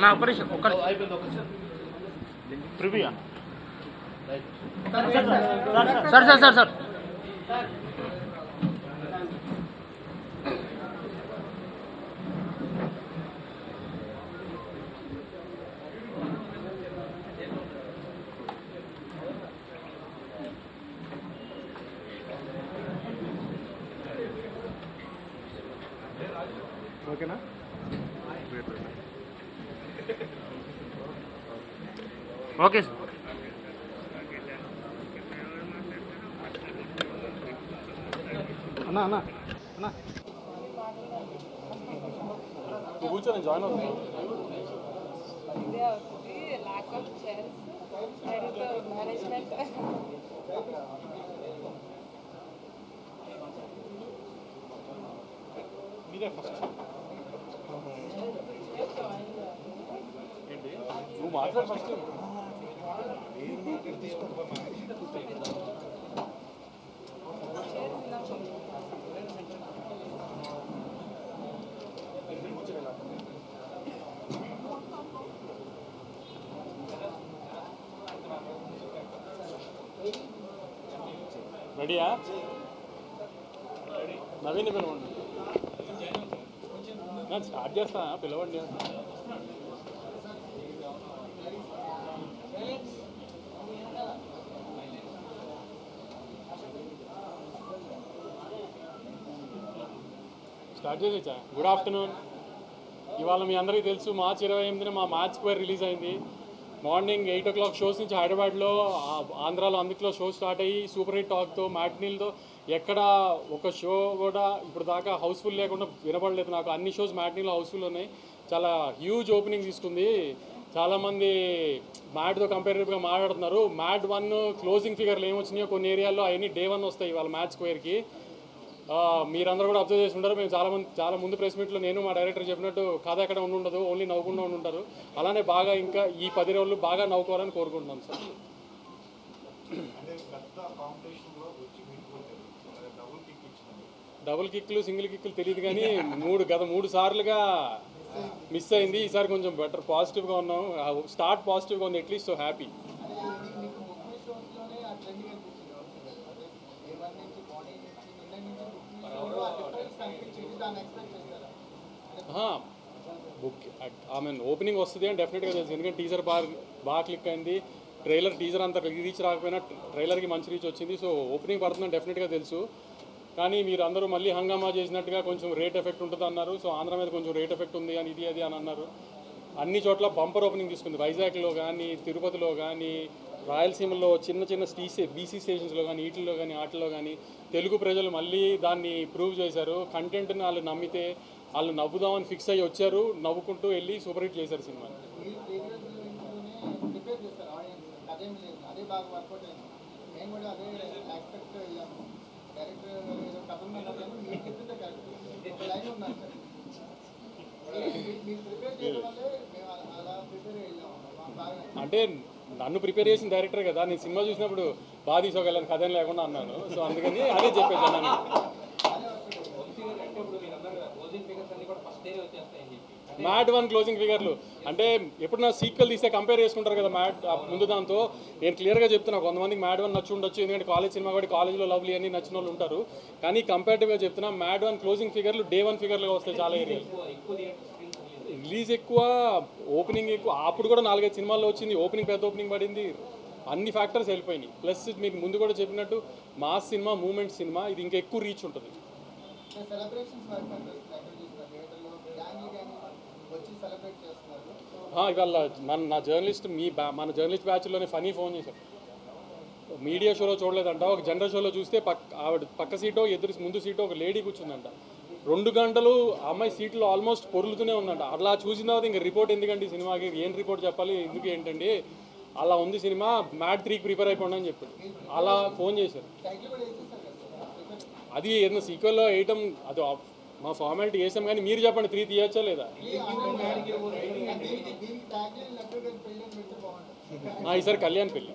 నా ఆపరేషన్ ఒక్క preview sir sir sir sir ఓకేనా ఓకే సార్ అన్నా అన్నా అన్నా కూర్చొని జాయిన్ అవుతుంది lack of chairs. There is a management. మీరే ఫస్ట్ ఏంటి నువ్వు మాట్లాడు ఫస్ట్ రెడీయా నవీన్ పిలవండి నేను స్టార్ట్ చేస్తా పిలవండి స్టార్ట్ చేసేచ్చా గుడ్ ఆఫ్టర్నూన్. ఇవాళ మీ అందరికీ తెలుసు మార్చి 28న మా మ్యాచ్ స్క్వేర్ రిలీజ్ అయింది. మార్నింగ్ 8 o'clock షోస్ నుంచి హైదరాబాద్లో ఆంధ్రాలో అందులో షో స్టార్ట్ అయ్యి సూపర్ హిట్ టాక్తో మ్యాట్నీలతో ఎక్కడ ఒక షో కూడా ఇప్పుడు దాకా హౌస్ఫుల్ లేకుండా వినపడలేదు నాకు. అన్ని షోస్ మ్యాట్నీలో హౌస్ఫుల్ ఉన్నాయి. చాలా హ్యూజ్ ఓపెనింగ్ తీసుకుంది. చాలామంది మ్యాట్తో కంపేరిటివ్గా మాట్లాడుతున్నారు. మ్యాట్ 1 క్లోజింగ్ ఫిగర్లు ఏమొచ్చినాయో కొన్ని ఏరియాల్లో అవన్నీ Day 1 వస్తాయి వాళ్ళ మ్యాచ్ స్క్వేర్కి. మీరందరూ కూడా అబ్జర్వ్ చేసి ఉంటారు. మేము చాలా ముందు ప్రెస్ మీట్లో నేను మా డైరెక్టర్ చెప్పినట్టు కథ ఎక్కడ ఉండదు, ఓన్లీ నవ్వుకుండా ఉంటారు. అలానే బాగా ఇంకా ఈ 10 రోజులు బాగా నవ్వుకోవాలని కోరుకుంటున్నాం సార్. డబుల్ కిక్లు సింగిల్ కిక్లు తెలియదు కానీ గత 3 సార్లుగా మిస్ అయింది. ఈసారి కొంచెం బెటర్ పాజిటివ్గా ఉన్నాం. స్టార్ట్ పాజిటివ్గా ఉంది at least. So happy. Book opening వస్తుంది అని డెఫినెట్గా తెలుసు. ఎందుకంటే టీజర్ బాగా క్లిక్ అయింది. టీజర్ అంత రీచ్ రాకపోయినా ట్రైలర్కి మంచి రీచ్ వచ్చింది. సో ఓపెనింగ్ పడుతుందని డెఫినెట్గా తెలుసు. కానీ మీరు అందరూ మళ్ళీ హంగామా చేసినట్టుగా కొంచెం రేట్ ఎఫెక్ట్ ఉంటుంది అన్నారు. సో ఆంధ్ర మీద కొంచెం రేట్ ఎఫెక్ట్ ఉంది అని ఇది అది అని అన్నారు. అన్ని చోట్ల బంపర్ ఓపెనింగ్ తీసుకుంది. వైజాగ్లో కానీ, తిరుపతిలో కానీ, రాయలసీమలో చిన్న బీసీ స్టేషన్స్లో కానీ, వాటిలో కానీ తెలుగు ప్రజలు మళ్ళీ దాన్ని ప్రూవ్ చేశారు. కంటెంట్ని వాళ్ళు నమ్మితే వాళ్ళు నవ్వుదామని ఫిక్స్ అయ్యి వచ్చారు. నవ్వుకుంటూ వెళ్ళి సూపర్ హిట్ చేశారు సినిమాని. అంటే నన్ను ప్రిపేర్ చేసిన డైరెక్టర్ కదా, నేను సినిమా చూసినప్పుడు బాగా తీసుకోగలను కథ లేకుండా అన్నాను. సో అందుకని అదే చెప్పేసాను. మ్యాట్ 1 క్లోజింగ్ ఫిగర్లు అంటే ఎప్పుడన్నా సీక్వెల్ తీస్తే కంపేర్ చేసుకుంటారు కదా మ్యాట్ ముందు దాంతో. నేను క్లియర్గా చెప్తున్నా, కొంతమందికి మ్యాట్ 1 నచ్చి ఉండొచ్చు, ఎందుకంటే కాలేజ్ సినిమా కూడా కాలేజ్లో లవ్లీ అని నచ్చిన వాళ్ళు ఉంటారు. కానీ కంపేరిటివ్గా చెప్తున్నా మ్యాట్ 1 క్లోజింగ్ ఫిగర్లు Day 1 ఫిగర్లుగా వస్తాయి చాలా ఏరియాలు. రిలీజ్ ఎక్కువ, ఓపెనింగ్ ఎక్కువ. అప్పుడు కూడా 4-5 సినిమాల్లో వచ్చింది. ఓపెనింగ్ పెద్ద ఓపెనింగ్ పడింది. అన్ని ఫ్యాక్టర్స్ వెళ్ళిపోయినాయి. ప్లస్ మీకు ముందు కూడా చెప్పినట్టు మాస్ సినిమా, మూమెంట్ సినిమా, ఇది ఇంకా ఎక్కువ రీచ్ ఉంటుంది. ఇవాళ మన జర్నలిస్ట్ బ్యాచ్లోనే ఫనీ ఫోన్ చేశారు. మీడియా షోలో చూడలేదంట, ఒక జనరల్ షోలో చూస్తే ఆవిడ పక్క సీటో ముందు సీటో ఒక లేడీ కూర్చుందంట. 2 గంటలు అమ్మాయి సీట్లో ఆల్మోస్ట్ పొరులుతూనే ఉందంట. అలా చూసిన తర్వాత ఇంకా రిపోర్ట్ ఎందుకండి సినిమాకి, ఏం రిపోర్ట్ చెప్పాలి, ఎందుకు ఏంటండి, అలా ఉంది సినిమా, మ్యాట్ 3కి ప్రిపేర్ అయిపోండి అని చెప్పాడు. అలా ఫోన్ చేశారు. అది ఏదైనా సీక్వెల్లో వేయటం అది మా ఫార్మాలిటీ చేసాం. కానీ మీరు చెప్పండి 3 తీయచ్చా లేదా? ఈసారి కళ్యాణ్ పెళ్ళి.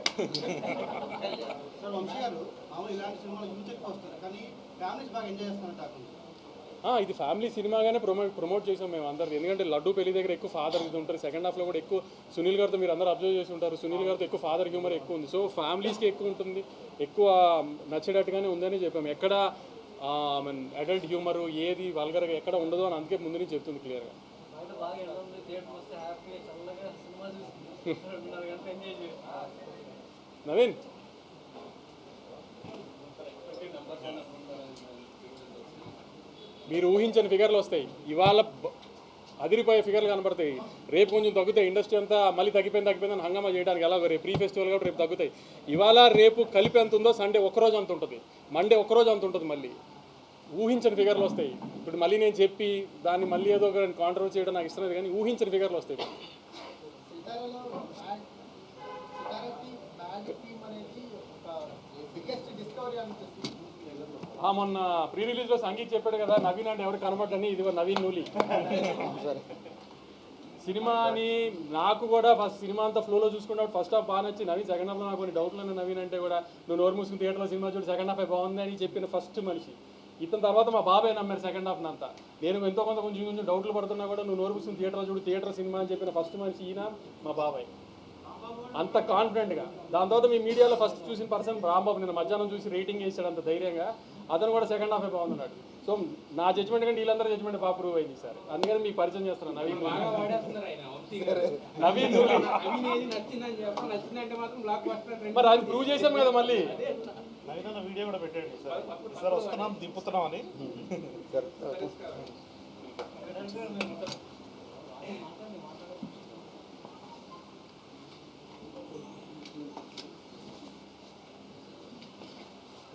ఇది ఫ్యామిలీ సినిమాగానే ప్రమోట్ చేసాం మేము అందరు. ఎందుకంటే లడ్డు పెళ్లి దగ్గర ఎక్కువ ఫాదర్ ఇది ఉంటుంది. సెకండ్ హాఫ్లో కూడా ఎక్కువ సునీల్ గారితో మీరు అందరూ అబ్జర్వ్ చేసి ఉంటారు. సునీల్ గారితో ఎక్కువ ఫాదర్ హ్యూమర్ ఎక్కువ ఉంది. సో ఫ్యామిలీస్కి ఎక్కువ ఉంటుంది, ఎక్కువ నచ్చేటట్టుగానే ఉందని చెప్పాము. ఎక్కడ అడల్ట్ హ్యూమరు ఏది వల్గర్గా ఎక్కడ ఉండదు అని అందుకే ముందు నుంచి చెప్తుంది క్లియర్గా. నవీన్ మీరు ఊహించని ఫిగర్లు వస్తాయి. ఇవాళ అదిరిపోయే ఫిగర్లు కనబడతాయి. రేపు కొంచెం తగ్గుతాయి. ఇండస్ట్రీ అంతా మళ్ళీ తగ్గిపోయిందని హంగామా చేయడానికి ఎలా రేపు ప్రీ ఫెస్టివల్ కాబట్టి రేపు తగ్గుతాయి. ఇవాళ రేపు కలిపి ఎంత ఉందో సండే ఒక్కరోజు అంత ఉంటుంది, మండే ఒక్కరోజు అంత ఉంటుంది. మళ్ళీ ఊహించని ఫిగర్లు వస్తాయి. ఇప్పుడు మళ్ళీ నేను చెప్పి దాన్ని మళ్ళీ ఏదో ఒక కాంట్రవర్సీ చేయడం నాకు ఇష్టం లేదు, కానీ ఊహించని ఫిగర్లు వస్తాయి. మొన్న ప్రీ రిలీజ్లో సంగీత్ చెప్పాడు కదా, నవీన్ అంటే ఎవరు కనబడ్డని. ఇది నవీన్ నూలి సినిమాని నాకు కూడా ఫస్ట్ సినిమా అంతా ఫ్లోలో చూసుకున్నప్పుడు ఫస్ట్ హాఫ్ బాగా నచ్చి, నవీన్ సెకండ్ హాఫ్లో నాకు కొన్ని డౌట్లు ఉన్నాయి. నవీన్ అంటే కూడా నువ్వు నోరు మూసుకుని థియేటర్లో సినిమా చూడు సెకండ్ హాఫ్ బాగుంది అని చెప్పిన ఫస్ట్ మనిషి ఇతని. తర్వాత మా బాబాయ్ నమ్మారు సెకండ్ హాఫ్ అంతా. నేను ఎంతో కొంచెం డౌట్లు పడుతున్నా కూడా నువ్వు నోరు మూసుకుని థియేటర్లో చూడు థియేటర్ సినిమా అని చెప్పిన ఫస్ట్ మనిషి ఈయన మా బాబాయ్, అంత కాన్ఫిడెంట్గా. దాని తర్వాత మీ మీడియాలో ఫస్ట్ చూసిన పర్సన్ రాంబాబు, నేను మధ్యాహ్నం చూసి రేటింగ్ వేసాడు అంత ధైర్యంగా. అతను కూడా సెకండ్ హాఫే బాగున్నాడు. సో నా జడ్జ్మెంట్ కంటే వీళ్ళందరూ జడ్జ్మెంట్ బాగా ప్రూవ్ అయింది సార్. అందుకని మీకు పరిచయం చేస్తున్నాను నవీన్ మరి అది ప్రూవ్ చేశాం కదా. మళ్ళీ వీడియో కూడా పెట్టండి సార్, వస్తున్నాం దింపుతున్నాం అని.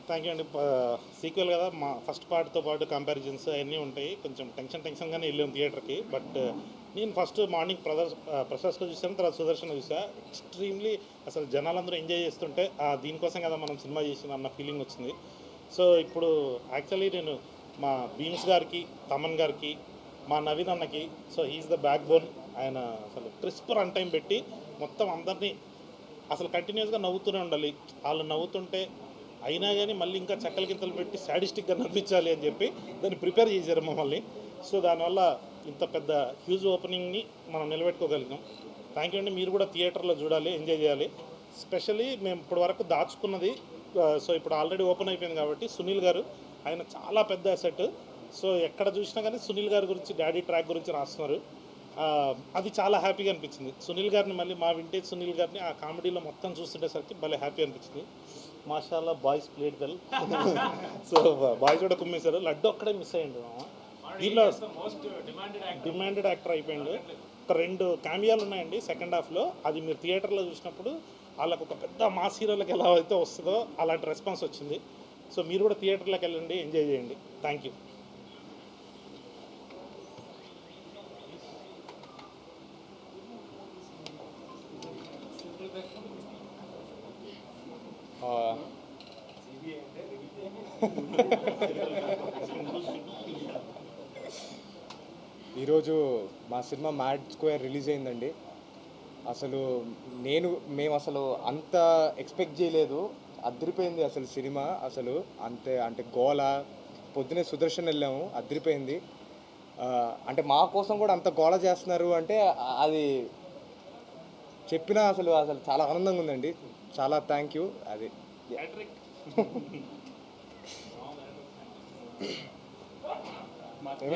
థ్యాంక్ యూ అండి. సీక్వెల్ కదా, మా ఫస్ట్ పార్ట్తో పాటు కంపారిజన్స్ అవన్నీ ఉంటాయి. కొంచెం టెన్షన్గానే వెళ్ళాం థియేటర్కి. బట్ నేను ఫస్ట్ మార్నింగ్ ప్రసాద్లో చూసాను, తర్వాత సుదర్శన్ చూసా. ఎక్స్ట్రీమ్లీ అసలు జనాలందరూ ఎంజాయ్ చేస్తుంటే దీనికోసం కదా మనం సినిమా చేసిన అన్న ఫీలింగ్ వచ్చింది. సో ఇప్పుడు యాక్చువల్లీ నేను మా భీమ్స్ గారికి, తమన్ గారికి, మా నవీన్ అన్నకి, so he is the backbone. ఆయన అసలు క్రిస్ప్ రన్ టైం పెట్టి మొత్తం అందరినీ అసలు కంటిన్యూస్గా నవ్వుతూనే ఉండాలి. వాళ్ళు నవ్వుతుంటే అయినా కానీ మళ్ళీ ఇంకా చక్కల గింతలు పెట్టి సాడిస్టిక్గా నవ్వించాలి అని చెప్పి దాన్ని ప్రిపేర్ చేశారు మమ్మల్ని. సో దానివల్ల ఇంత పెద్ద హ్యూజ్ ఓపెనింగ్ని మనం నిలబెట్టుకోగలిగాం. థ్యాంక్ యూ అండి. మీరు కూడా థియేటర్లో చూడాలి, ఎంజాయ్ చేయాలి. స్పెషల్లీ మేము ఇప్పటి వరకు దాచుకున్నది, సో ఇప్పుడు ఆల్రెడీ ఓపెన్ అయిపోయింది కాబట్టి సునీల్ గారు ఆయన చాలా పెద్ద అసెట్. సో ఎక్కడ చూసినా కానీ సునీల్ గారి గురించి, డాడీ ట్రాక్ గురించి రాస్తున్నారు. అది చాలా హ్యాపీగా అనిపించింది. సునీల్ గారిని మళ్ళీ మా వింటేజ్ సునీల్ గారిని ఆ కామెడీలో మొత్తం చూస్తుండేసరికి భలే హ్యాపీ అనిపించింది. మాషాల్లా boys played well. So boys కూడా కుమ్మేశారు. లడ్డు ఒక్కడే మిస్ అయ్యిండు. దీనిలో డిమాండెడ్ యాక్టర్ అయిపోయిండు. ఒక 2 క్యామియాలు ఉన్నాయండి సెకండ్ హాఫ్లో. అది మీరు థియేటర్లో చూసినప్పుడు వాళ్ళకు ఒక పెద్ద మాస్ హీరోలకు ఎలా అయితే వస్తుందో అలాంటి రెస్పాన్స్ వచ్చింది. సో మీరు కూడా థియేటర్లోకి వెళ్ళండి, ఎంజాయ్ చేయండి. Thank you. ఈరోజు మా సినిమా మ్యాడ్ స్క్వేర్ రిలీజ్ అయిందండి. మేము అసలు అంత ఎక్స్పెక్ట్ చేయలేదు. అదిరిపోయింది అసలు సినిమా. అసలు అంటే గోల. పొద్దునే సుదర్శన్ వెళ్ళాము, అదిరిపోయింది. అంటే మా కోసం కూడా అంత గోల చేస్తున్నారు అంటే అది చెప్పినా అసలు చాలా ఆనందంగా ఉందండి. చాలా థ్యాంక్ యూ. అది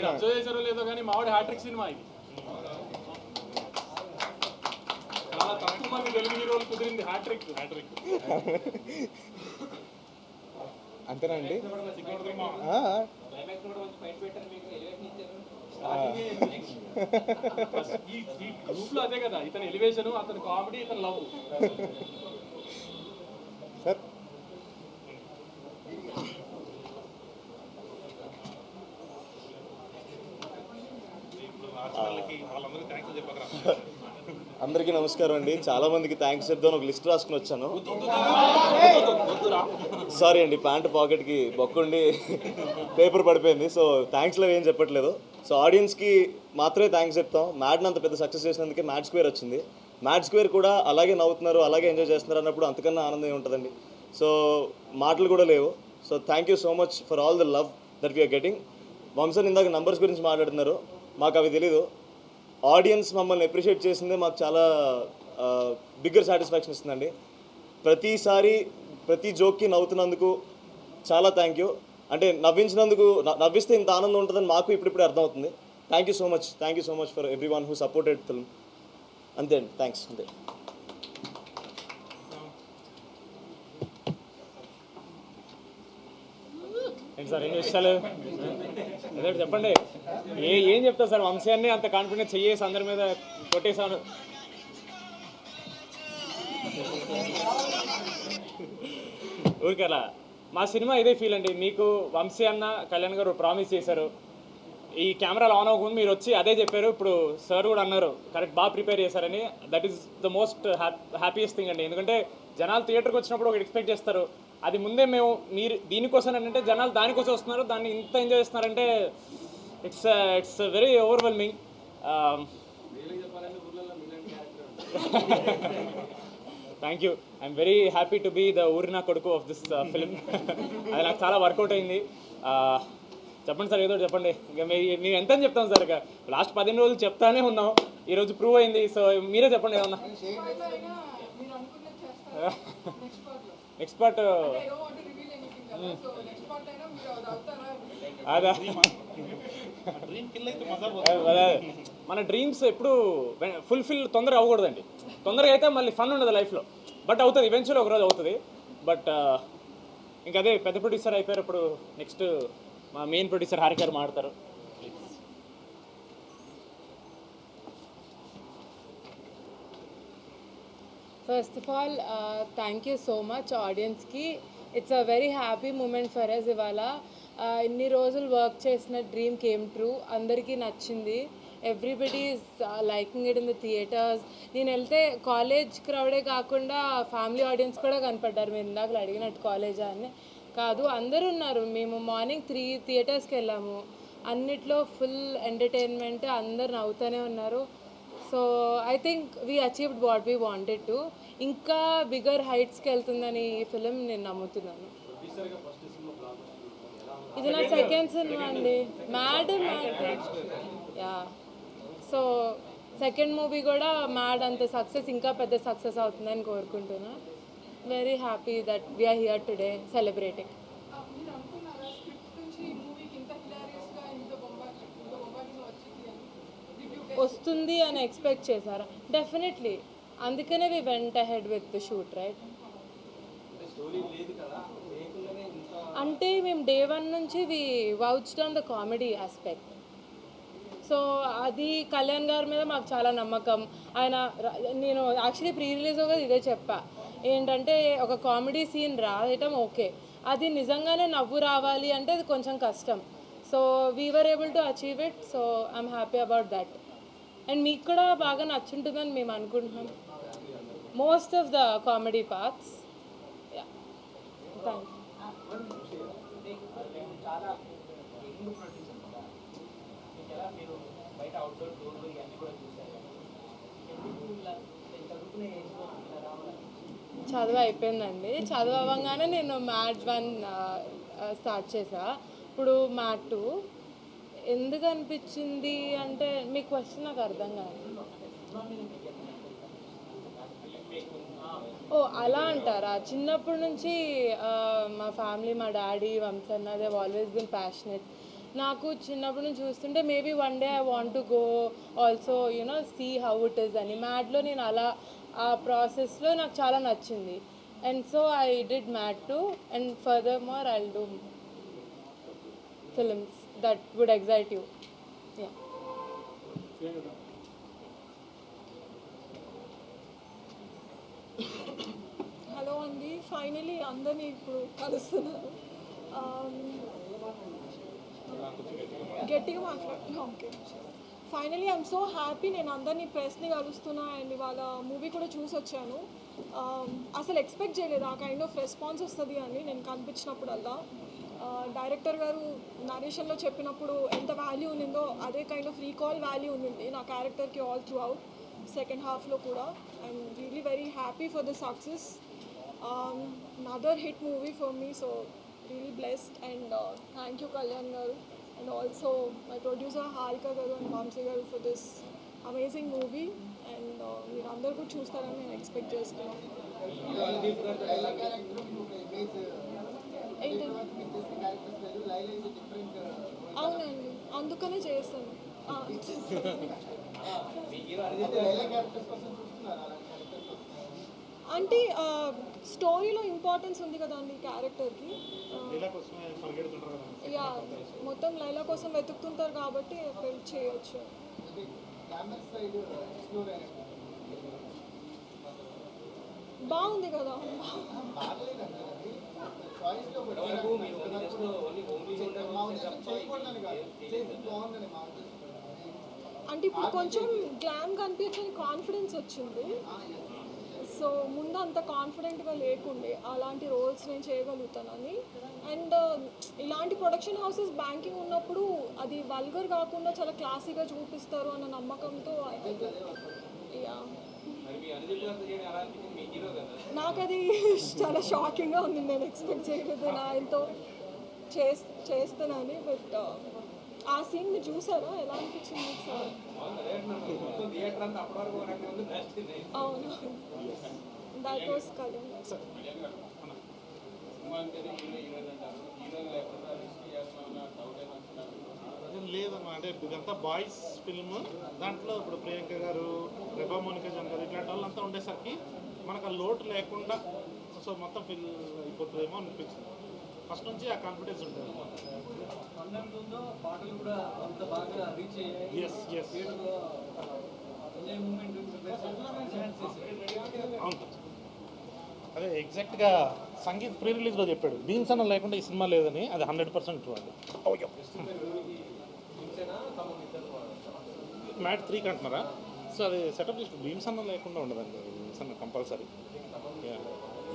అబ్జర్వ్ చేశారో లేదో కానీ మావాడి హ్యాట్రిక్ సినిమా ఇది. చాలా తక్కువ మంది తెలుగు హీరోలు కుదిరింది హ్యాట్రిక్. అంతేనండి. ఈ గ్రూప్ లో అదే కదా, ఇతని ఎలివేషన్, అతని కామెడీ, ఇతని లవ్. సార్ అందరికీ నమస్కారం అండి. చాలామందికి థ్యాంక్స్ చెప్దాను ఒక లిస్ట్ రాసుకుని వచ్చాను. సారీ అండి, ప్యాంట్ పాకెట్కి బొక్కుండి పేపర్ పడిపోయింది. సో థ్యాంక్స్లో ఏం చెప్పట్లేదు. సో ఆడియన్స్కి మాత్రమే థ్యాంక్స్ చెప్తాం. మ్యాడ్ని అంత పెద్ద సక్సెస్ చేసినందుకే మ్యాడ్ స్క్వేర్ వచ్చింది. మ్యాడ్ స్క్వేర్ కూడా అలాగే నవ్వుతున్నారు, అలాగే ఎంజాయ్ చేస్తున్నారు అన్నప్పుడు అంతకన్నా ఆనందం ఉంటుందండి. సో మాటలు కూడా లేవు. So thank you so much for all the love that we're getting. వంశన్ ఇందాక నంబర్స్ గురించి మాట్లాడుతున్నారు, మాకు అవి తెలీదు. ఆడియన్స్ మమ్మల్ని అప్రిషియేట్ చేసిందే మాకు చాలా బిగ్గర్ సాటిస్ఫాక్షన్ ఇస్తుందండి. ప్రతిసారి ప్రతి జోక్కి నవ్వుతున్నందుకు చాలా థ్యాంక్ యూ. అంటే నవ్వించినందుకు, నవ్విస్తే ఇంత ఆనందం ఉంటుందని మాకు ఇప్పుడిప్పుడే అర్థమవుతుంది. Thank you so much for every one who supported film. అంతే అండి, థ్యాంక్స్. అంతే. ఏంటి సార్ ఎన్ని విషయాలు అదే చెప్పండి. ఏం చెప్తా సార్, వంశాన్ని అంత కాన్ఫిడెన్స్ చెయ్యేసి అందరి మీద కొట్టేసాను. ఊరికలా మా సినిమా ఇదే ఫీల్ అండి. మీకు వంశీ అన్న, కళ్యాణ్ గారు ప్రామిస్ చేశారు, ఈ కెమెరాలు ఆన్ అవ్వకుండా మీరు వచ్చి అదే చెప్పారు. ఇప్పుడు సార్ కూడా అన్నారు కరెక్ట్, బాగా ప్రిపేర్ చేశారని. That is the most happiest thing అండి. ఎందుకంటే జనాలు థియేటర్కి వచ్చినప్పుడు ఒకటి ఎక్స్పెక్ట్ చేస్తారు, అది ముందే మేము మీరు దీనికోసం అంటే జనాలు దానికోసం వస్తున్నారు, దాన్ని ఇంత ఎంజాయ్ చేస్తున్నారంటే it's very overwhelming. Thank you. I'm very happy to be the ఊరినా కొడుకు ఆఫ్ దిస్ ఫిల్మ్. అది నాకు చాలా వర్కౌట్ అయింది. చెప్పండి సార్, ఏదో చెప్పండి. ఇంకా మేము ఎంత అని చెప్తాం సార్, ఇక లాస్ట్ 15 రోజులు చెప్తానే ఉన్నాం, ఈరోజు ప్రూవ్ అయింది. సో మీరే చెప్పండి ఏమన్నా. మీరు అనుకున్నది చేస్తారు నెక్స్ట్ పార్ట్లో. Next part I don't want to reveal anything కదా. So next part అయినా మీరు అది అవుతారా? అదా డ్రీమ్ కిల్ అయితే మజా మన డ్రీమ్స్ ఎప్పుడు ఫుల్ఫిల్ తొందరగా అవ్వకూడదండి. తొందరగా అయితే మళ్ళీ ఫన్ ఉండదు లైఫ్లో, బట్ అవుతుంది ఈవెన్చువల్ ఒకరోజు అవుతుంది. బట్ ఇంకా అదే పెద్ద ప్రొడ్యూసర్ అయిపోయారు. ఇప్పుడు నెక్స్ట్ మా మెయిన్ ప్రొడ్యూసర్ హారిక గారు మాడతారు. First of all, thank you so much audience ki. It's a very happy moment for us ఇవాళ. ఇన్ని రోజులు వర్క్ చేసిన డ్రీమ్ కేమ్ ట్రూ, అందరికీ నచ్చింది. Everybody is liking it in the theatres. నేను వెళ్తే కాలేజ్ క్రౌడే కాకుండా ఫ్యామిలీ ఆడియన్స్ కూడా కనపడ్డారు. మీరు ఇందాక అడిగినట్టు కాలేజా అని కాదు, అందరూ ఉన్నారు. మేము మార్నింగ్ 3 థియేటర్స్కి వెళ్ళాము, అన్నిట్లో ఫుల్ ఎంటర్టైన్మెంట్, అందరు నవ్వుతూనే ఉన్నారు. So I think we achieved what we wanted to. ఇంకా బిగ్గర్ హైట్స్కి వెళ్తుందని ఈ ఫిలిం నేను నమ్ముతున్నాను. ఇది నా సెకండ్ సినిమా అండి, Mad. Yeah, so second movie కూడా మ్యాడ్ అంత సక్సెస్, ఇంకా పెద్ద సక్సెస్ అవుతుందని కోరుకుంటున్నా. Very happy that we're here today celebrating. వస్తుంది అని ఎక్స్పెక్ట్ చేశారా? డెఫినెట్లీ, అందుకనే we went ahead with the shoot, right? అంటే మేము డే 1 నుంచి we vouched on the comedy aspect. So అది కళ్యాణ్ గారి మీద మాకు చాలా నమ్మకం. ఆయన నేను యాక్చువల్లీ ప్రీ రిలీజ్గా ఇదే చెప్పా, ఏంటంటే ఒక కామెడీ సీన్ రాయటం ఓకే, అది నిజంగానే నవ్వు రావాలి అంటే అది కొంచెం కష్టం. So we were able to achieve it. So I'm happy about that. And మీకు కూడా బాగా నచ్చుంటుందని మేము అనుకుంటున్నాం, most of the comedy parts. Yeah, thank you. చదువు అయిపోయిందండి. చదువు అవ్వగానే నేను మ్యాథ్ 1 స్టార్ట్ చేసా. ఇప్పుడు మ్యాథ్ 2 ఎందుకు అనిపించింది అంటే, మీ క్వశ్చన్ నాకు అర్థం కాదు. ఓ అలా అంటారా? చిన్నప్పటి నుంచి మా ఫ్యామిలీ, మా డాడీ, వంశన్న, దే ఆల్వేస్ బిన్ ప్యాషనెట్. నాకు చిన్నప్పటి నుంచి చూస్తుంటే maybe one day I want to go also you know see how it is అని. మ్యాథ్లో నేను అలా ఆ ప్రాసెస్లో నాకు చాలా నచ్చింది. And so I did math 2 and further more I will do films that would excite you. Yeah, hello అండి, ఫైనలీ అందరినీ ఇప్పుడు కలుస్తున్నాను. గట్టిగా మాట్లాడుతున్నా. Okay, finally I'm so happy. నేను అందరినీ ప్రెస్ని కలుస్తున్నా అండ్ ఇవాళ మూవీ కూడా చూసి వచ్చాను. అసలు ఎక్స్పెక్ట్ చేయలేదు ఆ కైండ్ ఆఫ్ రెస్పాన్స్ వస్తుంది అని. నేను కనిపించినప్పుడల్లా డైరెక్టర్ గారు నరేషన్లో చెప్పినప్పుడు ఎంత వాల్యూ ఉన్నిందో అదే కైండ్ ఆఫ్ రీకాల్ వాల్యూ ఉంది నా క్యారెక్టర్కి ఆల్ త్రూ అవుట్ సెకండ్ హాఫ్లో కూడా. I'm really very happy for the success. Another hit movie for me, so really blessed. And thank you Kalyan garu and also my producer Harika garu and Vamsi garu for this amazing movie. And మీరు అందరూ కూడా చూస్తారని నేను expect చేస్తున్నాను. ఏంటండి? అవునండి, అందుకనే చేస్తాను. అంటే స్టోరీలో ఇంపార్టెన్స్ ఉంది కదండి క్యారెక్టర్కి. ఇలా కోసమే పరిగెడుతుంటారు కదా. యా, మొత్తం లైలా కోసం వెతుకుతుంటారు కాబట్టి ఫెల్ చేయొచ్చు. బాగుంది కదా. అంటే ఇప్పుడు కొంచెం గ్లామ్ కనిపించని కాన్ఫిడెన్స్ వచ్చింది. సో ముందు అంత కాన్ఫిడెంట్గా లేకుండే అలాంటి రోల్స్ నేను చేయగలుగుతానని. అండ్ ఇలాంటి ప్రొడక్షన్ హౌసెస్ బ్యాంకింగ్ ఉన్నప్పుడు అది వల్గర్ కాకుండా చాలా క్లాసీగా చూపిస్తారు అన్న నమ్మకంతో యా, నాకు అది చాలా షాకింగ్గా ఉంది. నేను ఎక్స్పెక్ట్ చేయలేదు నేను ఆయనతో చేస్తానని. బట్ ఆ సీన్ మీరు చూసారా? ఎలా అనిపించింది మీకు సార్? అవును, దట్ వాస్ కళ్యాణ్. లేదమ్మా, అంటే ఇదంతా బాయ్స్ ఫిల్మ్. దాంట్లో ఇప్పుడు ప్రియాంక గారు, రెబా మోనికా జన్ గారు ఇట్లాంటి వాళ్ళంతా ఉండేసరికి మనకు ఆ లోటు లేకుండా సో మొత్తం ఫిల్ అయిపోతుందేమో అనిపించింది. ఫస్ట్ నుంచి ఆ కాన్ఫిడెన్స్ ఉంటుంది. ఎస్ ఎస్ అవును, అదే ఎగ్జాక్ట్గా సంగీత్ ప్రీ రిలీజ్లో చెప్పాడు, బీన్స్ అన్న లేకుండా ఈ సినిమా లేదని. అది 100% ట్రూ అండి. మ్యాట్ 3 అంటున్నారా? సో అది సెటప్ చేసి బీమ్స్ అన్న లేకుండా ఉండదండి. బీమ్స్ అన్న కంపల్సరీ.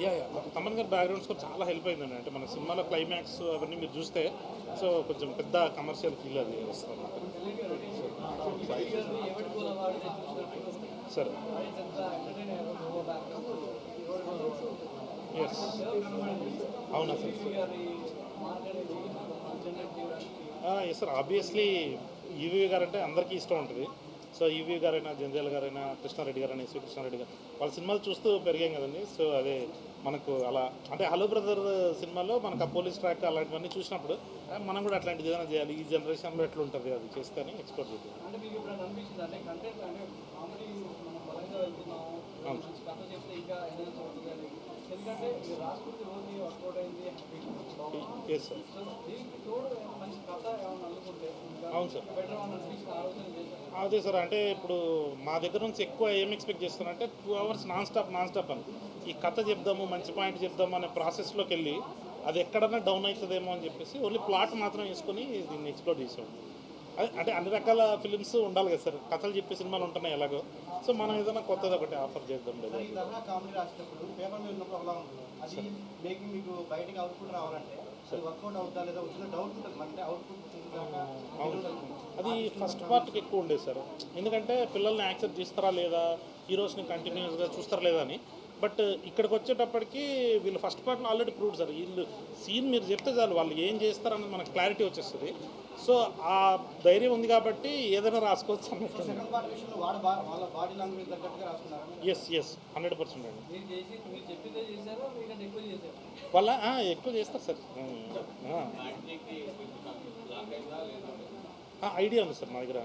యా యా తమన్ గారి బ్యాక్గ్రౌండ్ స్కోర్ చాలా హెల్ప్ అయిందండి. అంటే మన సినిమాలో క్లైమాక్స్ అవన్నీ మీరు చూస్తే సో కొంచెం పెద్ద కమర్షియల్ ఫీల్ అది వస్తుంది సార్. ఎస్ అవునా సార్? ఎస్ సార్, ఆబ్వియస్లీ ఈవీ గారు అంటే అందరికీ ఇష్టం ఉంటుంది. సో ఈవీ గారైనా, జంధ్యాల గారైనా, కృష్ణారెడ్డి గారైనా, శ్రీకృష్ణారెడ్డి గారు వాళ్ళ సినిమాలు చూస్తూ పెరిగాం కదండి. సో అదే మనకు అలా అంటే హలో బ్రదర్ సినిమాలో మనకు ఆ పోలీస్ ట్రాక్ అలాంటివన్నీ చూసినప్పుడు మనం కూడా అట్లాంటిది ఏదైనా చేయాలి, ఈ జనరేషన్లో ఎట్లా ఉంటుంది అది చేస్తే అని ఎక్స్పెక్ట్ చేద్దాం. Yes sir. అవును సార్, అదే సార్. అంటే ఇప్పుడు మా దగ్గర నుంచి ఎక్కువ ఏం ఎక్స్పెక్ట్ చేస్తున్నారంటే 2 hours నాన్ స్టాప్ అని ఈ కథ చెప్దాము, మంచి పాయింట్ చెప్దాము అనే ప్రాసెస్లోకి వెళ్ళి అది ఎక్కడన్నా డౌన్ అవుతుందేమో అని చెప్పేసి ఓన్లీ ప్లాట్ మాత్రం వేసుకొని దీన్ని ఎక్స్ప్లోర్ చేసాం. అదే అంటే అన్ని రకాల ఫిలిమ్స్ ఉండాలి కదా సార్, కథలు చెప్పే సినిమాలు ఉంటున్నాయి ఎలాగో. సో మనం ఏదైనా కొత్తది ఒకటి ఆఫర్ చేద్దాం లేదా. అది ఫస్ట్ పార్ట్కి ఎక్కువ ఉండేది సార్. ఎందుకంటే పిల్లల్ని యాక్సెప్ట్ చేస్తారా లేదా, హీరోస్ని కంటిన్యూస్గా చూస్తారా లేదా అని. బట్ ఇక్కడికి వచ్చేటప్పటికి వీళ్ళు ఫస్ట్ పార్ట్లో ఆల్రెడీ ప్రూవ్డ్ సార్. వీళ్ళు సీన్ మీరు చెప్తే చాలు వాళ్ళు ఏం చేస్తారన్నది మనకు క్లారిటీ వచ్చేస్తుంది. సో ఆ ధైర్యం ఉంది కాబట్టి ఏదైనా రాసుకోవచ్చు అన్నట్టు. ఎస్ 100% అండి. వాళ్ళ ఎక్కువ చేస్తారు సార్. ఐడియా ఉంది సార్ మా దగ్గర.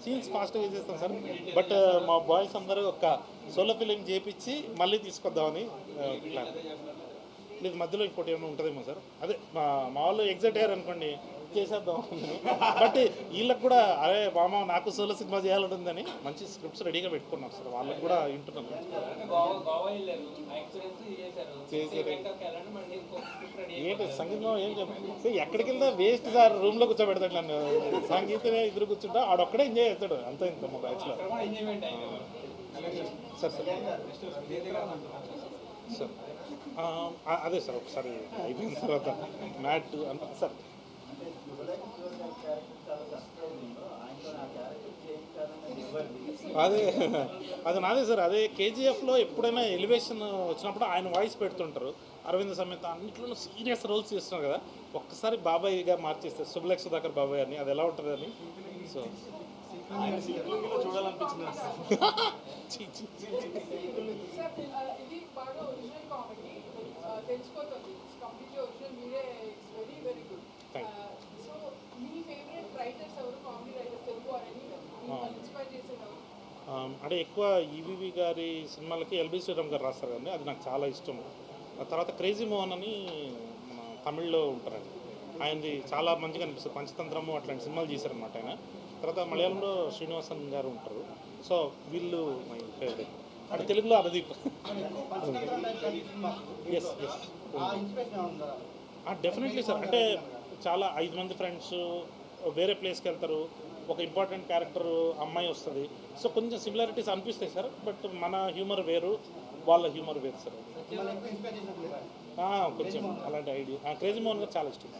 సీన్స్ ఫాస్ట్గా చేసేస్తాం సార్. బట్ మా బాయ్స్ అందరూ ఒక సోలో ఫిలిం చేయించి మళ్ళీ తీసుకొద్దామని ప్లాన్. లేదు మధ్యలో ఇంకోటి ఏమైనా ఉంటుందేమో సార్. అదే మా వాళ్ళు ఎగ్జైట్ అయ్యారు అనుకోండి, చేసేద్దాం. బట్ వీళ్ళకి కూడా అరే మామ నాకు సోలో సినిమా చేయాలంటుందని మంచి స్క్రిప్ట్స్ రెడీగా పెట్టుకున్నాం సార్. వాళ్ళకి కూడా వింటున్నాం. ఏంటి సంగీతం ఏం చెప్పి ఎక్కడికి వెళ్తా వేస్ట్ సార్. రూమ్లో కూర్చోబెడతాడు నన్ను, సంగీతమే ఇద్దరు కూర్చుంటా ఆడొక్కడే ఎంజాయ్ చేస్తాడు అంత ఇంత మా బ్యాచ్లో. సార్ సార్ అదే సార్ ఒకసారి అయిపోయిన తర్వాత మ్యాట్ అంత సార్. అదే అది నాదే సార్. అదే కేజీఎఫ్లో ఎప్పుడైనా ఎలివేషన్ వచ్చినప్పుడు ఆయన వాయిస్ పెడుతుంటారు. అరవింద్ సమేత అన్నింటిలో సీరియస్ రోల్స్ చేస్తున్నారు కదా, ఒక్కసారి బాబాయ్గా మార్చేస్తారు శుభలేఖ సుధాకర్ బాబాయ్ అని, అది ఎలా ఉంటుంది అని. సో చూడాలనిపించింది. ఇది బాగా ఒరిజినల్ కామెడీ తెలిసిపోతుంది. కంప్లీట్లీ ఒరిజినల్, మీరే it's very very good. So me favourite writers ఎవరు, కామెడీ రైటర్స్ తెలుగు అని ఇన్స్పైర్ చేసేవారు? అంటే ఎక్కువ ఈవీవి గారి సినిమాలకి ఎల్బి శ్రీరామ్ గారు రాస్తారు కదండి, అది నాకు చాలా ఇష్టం. ఆ తర్వాత క్రేజీ మోహన్ అని మన తమిళ్లో ఉంటారండి, ఆయనది చాలా మంచిగా అనిపిస్తుంది. పంచతంత్రము అట్లాంటి సినిమాలు చేశారనమాట ఆయన. తర్వాత మలయాళంలో శ్రీనివాసన్ గారు ఉంటారు. సో వీళ్ళు మై ఫేవరెట్. అంటే తెలుగులో అరదీప్. Yes yes definitely sir. అంటే చాలా 5 మంది ఫ్రెండ్స్ వేరే ప్లేస్కి వెళ్తారు, ఒక ఇంపార్టెంట్ క్యారెక్టర్ అమ్మాయి వస్తుంది. సో కొంచెం సిమిలారిటీస్ అనిపిస్తాయి సార్, బట్ మన హ్యూమర్ వేరు, వాళ్ళ హ్యూమర్ వేరు సార్. కొంచెం అలాంటి ఐడియా. క్రేజీ మోహన్ గారు చాలా ఇష్టం.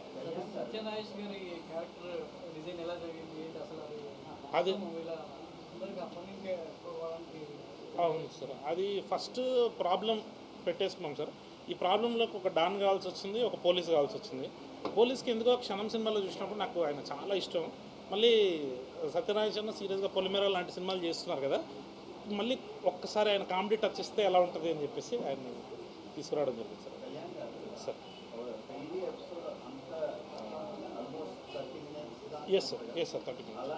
అది అవును సార్. అది ఫస్ట్ ప్రాబ్లం పెట్టేసుకున్నాం సార్. ఈ ప్రాబ్లంలోకి ఒక డాన్ కావాల్సి వచ్చింది, ఒక పోలీస్ కావాల్సి వచ్చింది. పోలీస్కి ఎందుకో క్షణం సినిమాలో చూసినప్పుడు నాకు ఆయన చాలా ఇష్టం. మళ్ళీ సత్యనారాయణ సీరియస్గా పొలిమేర లాంటి సినిమాలు చేస్తున్నారు కదా, మళ్ళీ ఒక్కసారి ఆయన కామెడీ టచ్ ఇస్తే ఎలా ఉంటుంది అని చెప్పేసి ఆయన తీసుకురావడం జరిగింది sir. Sir yes sir, 30 minutes.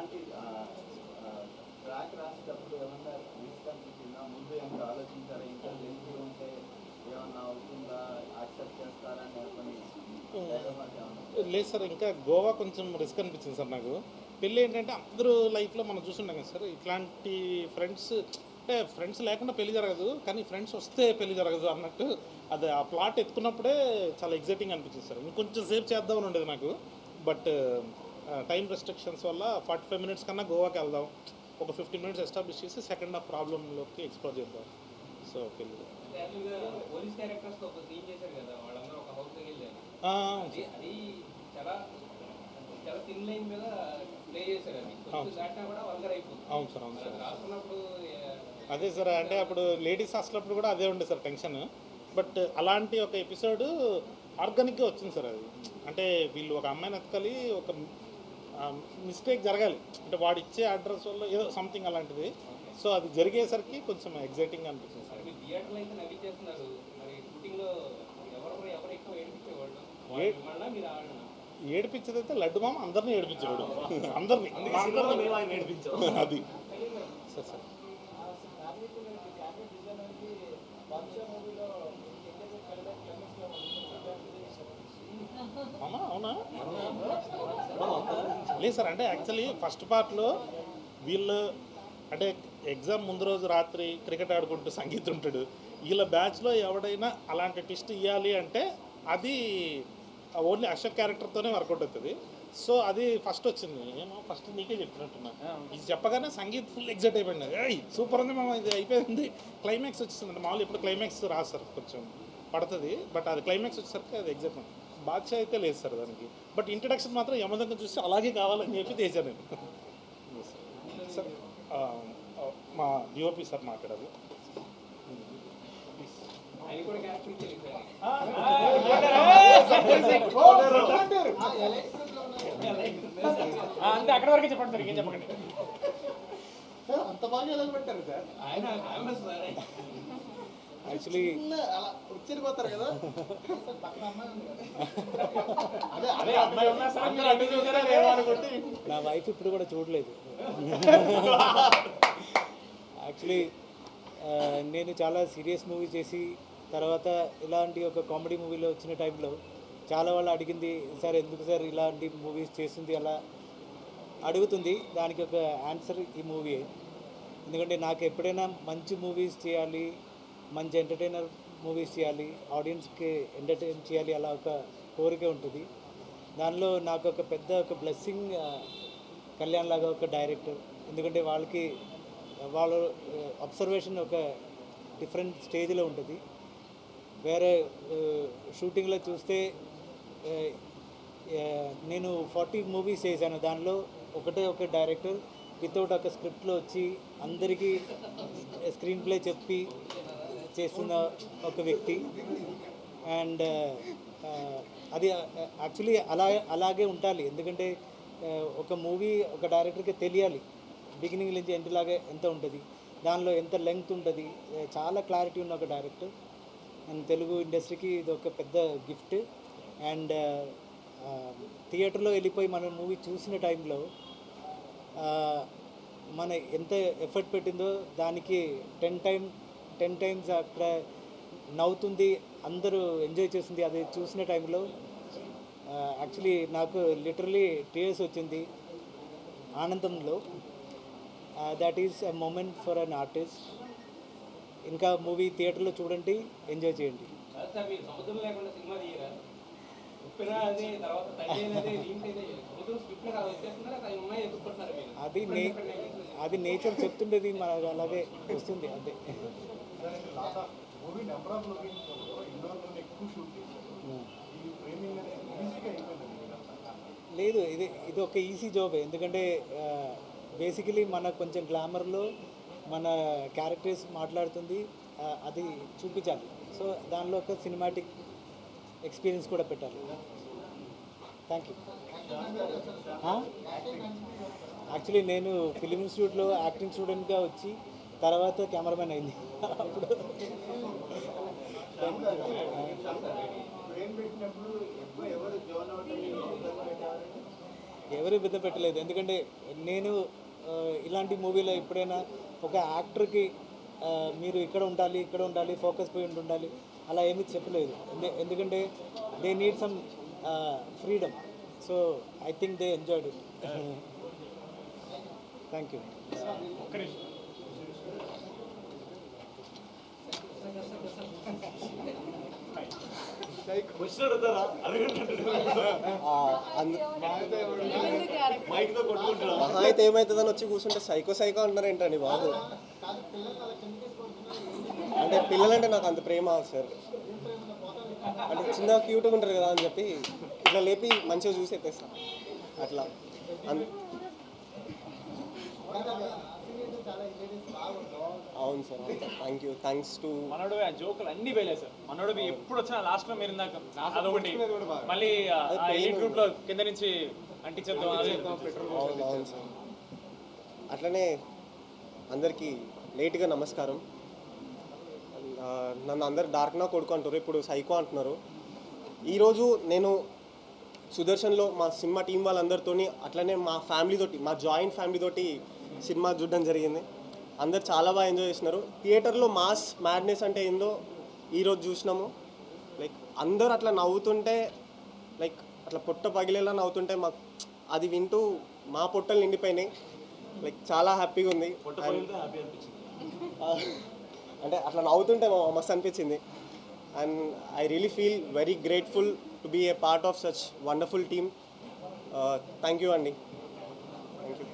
లేదు సార్, ఇంకా గోవా కొంచెం రిస్క్ అనిపించింది సార్ నాకు. పెళ్ళి ఏంటంటే అందరూ లైఫ్లో మనం చూసుంటాం కదా సార్, ఇట్లాంటి ఫ్రెండ్స్ అంటే ఫ్రెండ్స్ లేకుండా పెళ్లి జరగదు, కానీ ఫ్రెండ్స్ వస్తే పెళ్లి జరగదు అన్నట్టు అది ఆ ప్లాట్ ఎత్తుకున్నప్పుడే చాలా ఎగ్జైటింగ్ అనిపించింది సార్. ఇంకొంచెం సేపు చేద్దామని ఉండేది నాకు, బట్ టైం రెస్ట్రిక్షన్స్ వల్ల 45 minutes కన్నా గోవాకి వెళ్దాం, ఒక 15 minutes ఎస్టాబ్లిష్ చేసి సెకండ్ హాఫ్ ప్రాబ్లంలోకి ఎక్స్ప్లోర్ చేద్దాం. సో పెళ్ళి అవును సార్, అవును సార్. అదే సార్, అంటే అప్పుడు లేడీస్ హాస్టల్ కూడా అదే ఉండే సార్ టెన్షన్. బట్ అలాంటి ఒక ఎపిసోడ్ ఆర్గానిక్గా వచ్చింది సార్. అది అంటే వీళ్ళు ఒక అమ్మాయిని ఎత్తుకలి, ఒక మిస్టేక్ జరగాలి, అంటే వాడు ఇచ్చే అడ్రస్ వల్ల ఏదో సంథింగ్ అలాంటిది. సో అది జరిగేసరికి కొంచెం ఎగ్జైటింగ్ అనిపించింది సార్. ఏడిపించేదైతే లడ్డు మామ అందరినీ ఏడిపించాడు, అందరినీ అది సార్. సార్ అవునా? లేదు సార్, అంటే యాక్చువల్లీ ఫస్ట్ పార్ట్లో వీళ్ళు అంటే ఎగ్జామ్ ముందు రోజు రాత్రి క్రికెట్ ఆడుకుంటూ సంగీత్ ఉంటాడు. వీళ్ళ బ్యాచ్లో ఎవడైనా అలాంటి ట్విస్ట్ ఇవ్వాలి అంటే అది ఓన్లీ అశోక్ క్యారెక్టర్తోనే వర్కౌట్ అవుతుంది. సో అది ఫస్ట్ వచ్చింది. ఏమో ఫస్ట్ నీకే చెప్తున్నట్టున్నా, ఇది చెప్పగానే సంగీత్ ఫుల్ ఎగ్జైట్ అయిపోయింది. సూపర్ ఉంది మామ, ఇది అయిపోయింది. క్లైమాక్స్ వచ్చిందండి. మామూలు ఇప్పుడు క్లైమాక్స్ రాదు సార్, కొంచెం పడుతుంది. బట్ అది క్లైమాక్స్ వచ్చేసరికి అది ఎగ్జైట్ బాద్షా అయితే లేదు సార్ దానికి. బట్ ఇంట్రడక్షన్ మాత్రం యమదంగా చూసి అలాగే కావాలని చెప్పి తెచ్చాను నేను సార్. మా డిఓపి సార్ మాట్లాడారు. అంతే, అక్కడ వరకే చెప్పండి సార్, ఇంకేం చెప్పకండి. అంత బాగా ఎలా పెట్టారు సార్? యాక్చువల్లీ అలా వచ్చిపోతారు కదా. నా వైఫ్ ఇప్పుడు కూడా చూడలేదు. యాక్చువల్లీ నేను చాలా సీరియస్ మూవీ చేసి తర్వాత ఇలాంటి ఒక కామెడీ మూవీలో వచ్చిన టైంలో చాలా వాళ్ళు అడిగింది, సార్ ఎందుకు సార్ ఇలాంటి మూవీస్ చేసింది అలా అడుగుతుంది. దానికి ఒక ఆన్సర్ ఈ మూవీ. ఎందుకంటే నాకు ఎప్పుడైనా మంచి మూవీస్ చేయాలి, మంచి ఎంటర్టైనర్ మూవీస్ చేయాలి, ఆడియన్స్కి ఎంటర్టైన్ చేయాలి, అలా ఒక కోరిక ఉంటుంది. దానిలో నాకు ఒక పెద్ద ఒక బ్లెస్సింగ్ కళ్యాణ్ లాగా ఒక డైరెక్టర్. ఎందుకంటే వాళ్ళకి వాళ్ళ అబ్జర్వేషన్ ఒక డిఫరెంట్ స్టేజ్లో ఉంటుంది. వేరే షూటింగ్లో చూస్తే నేను 40 మూవీస్ చేశాను, దానిలో ఒకటే ఒక డైరెక్టర్ వితౌట్ ఒక స్క్రిప్ట్లో వచ్చి అందరికీ స్క్రీన్ ప్లే చెప్పి చేస్తున్న ఒక వ్యక్తి. అండ్ అది యాక్చువల్లీ అలాగే ఉండాలి. ఎందుకంటే ఒక మూవీ ఒక డైరెక్టర్కి తెలియాలి బిగినింగ్ నుంచి ఎండ్లాగా ఎంత ఉంటుంది, దానిలో ఎంత లెంగ్త్ ఉంటుంది. చాలా క్లారిటీ ఉన్న ఒక డైరెక్టర్. అండ్ తెలుగు ఇండస్ట్రీకి ఇది ఒక పెద్ద గిఫ్ట్. అండ్ థియేటర్లో వెళ్ళిపోయి మనం మూవీ చూసిన టైంలో మన ఎంత ఎఫర్ట్ పెట్టిందో దానికి 10 టైమ్స్ అక్కడ నవ్వుతుంది, అందరూ ఎంజాయ్ చేస్తుంది. అది చూసిన టైంలో యాక్చువల్లీ నాకు లిటరలీ టీయర్స్ వచ్చింది ఆనందంలో. That is a moment for an artist. ఇంకా మూవీ థియేటర్లో చూడండి, ఎంజాయ్ చేయండి. అది నేచర్ చెప్తుండేది, మనకు అలాగే వస్తుంది అంతే. లేదు, ఇది ఒక ఈజీ జాబ్. ఎందుకంటే బేసికలీ మన కొంచెం గ్లామర్లో మన క్యారెక్టర్స్ మాట్లాడుతుంది, అది చూపించాలి. సో దానిలో ఒక సినిమాటిక్ ఎక్స్పీరియన్స్ కూడా పెట్టాలి. Thank you. యాక్చువల్లీ నేను ఫిలిం ఇన్స్టిట్యూట్లో యాక్టింగ్ స్టూడెంట్గా వచ్చి తర్వాత కెమెరామెన్ అయింది. అప్పుడు ఎవరు బిద్ద పెట్టలేదు. ఎందుకంటే నేను ఇలాంటి మూవీలో ఎప్పుడైనా ఒక యాక్టర్కి మీరు ఇక్కడ ఉండాలి ఫోకస్ పోయి ఉండాలి అలా ఏమీ చెప్పలేదు. ఎందుకంటే they need some freedom. So I think they enjoyed it. Thank you. మహా అయితే ఏమవుతుందని వచ్చి కూర్చుంటే సైకో అంటున్నారు ఏంటండి బాబు. అంటే పిల్లలంటే నాకు అంత ప్రేమ సార్. అంటే చిన్న క్యూట్గా ఉంటారు కదా అని చెప్పి ఇట్లా లేపి మంచిగా చూసి ఎత్తేస్తా అట్లా. అవును sir, thank you. Thanks to మనోడు ఆ జోకులు అన్ని వేలే సార్. మనోడు ఎప్పుడు వచ్చినా లాస్ట్లో మీరు ఇందాక అదొకటి మళ్ళీ గ్రూప్లో కింద నుంచి అంటించేద్దాం. అవును సార్. అట్లనే అందరికీ లేట్గా నమస్కారం. నన్ను అందరు డార్క్నా కొడుకు అంటారు, ఇప్పుడు సైకో అంటున్నారు. ఈరోజు నేను సుదర్శన్లో మా సినిమా టీం వాళ్ళందరితో అట్లనే మా ఫ్యామిలీతోటి, మా జాయింట్ ఫ్యామిలీతోటి సినిమా చూడడం జరిగింది. అందరు చాలా బాగా ఎంజాయ్ చేసినారు. థియేటర్లో మాస్ మ్యాడ్నెస్ అంటే ఏందో ఈరోజు చూసినాము. లైక్ అందరు అట్లా నవ్వుతుంటే, లైక్ అట్లా పొట్ట పగిలేలా నవ్వుతుంటే మాకు అది వింటూ మా పొట్టలు నిండిపోయినాయి. లైక్ చాలా హ్యాపీగా ఉంది. అంటే అట్లా నవ్వుతుంటే మస్తు అనిపించింది. And I really feel very grateful to be a part of such wonderful team. Thank you అండి. Thank you.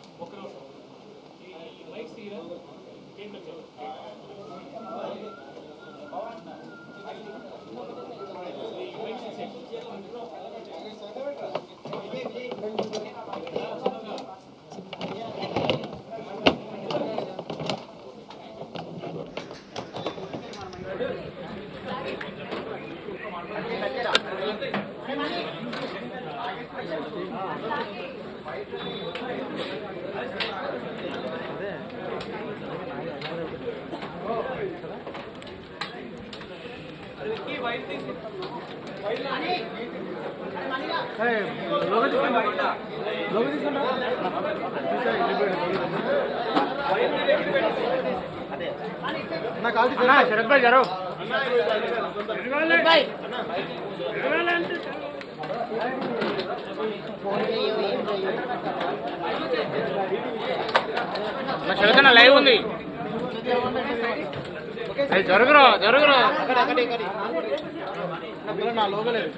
శరత్ భాయ్ జరో శరత్ లైవ్ ఉంది. జరుగురా నా లోగలేదు.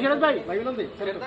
శరత్ భాయ్ బైబిల్ ఉంది శరత్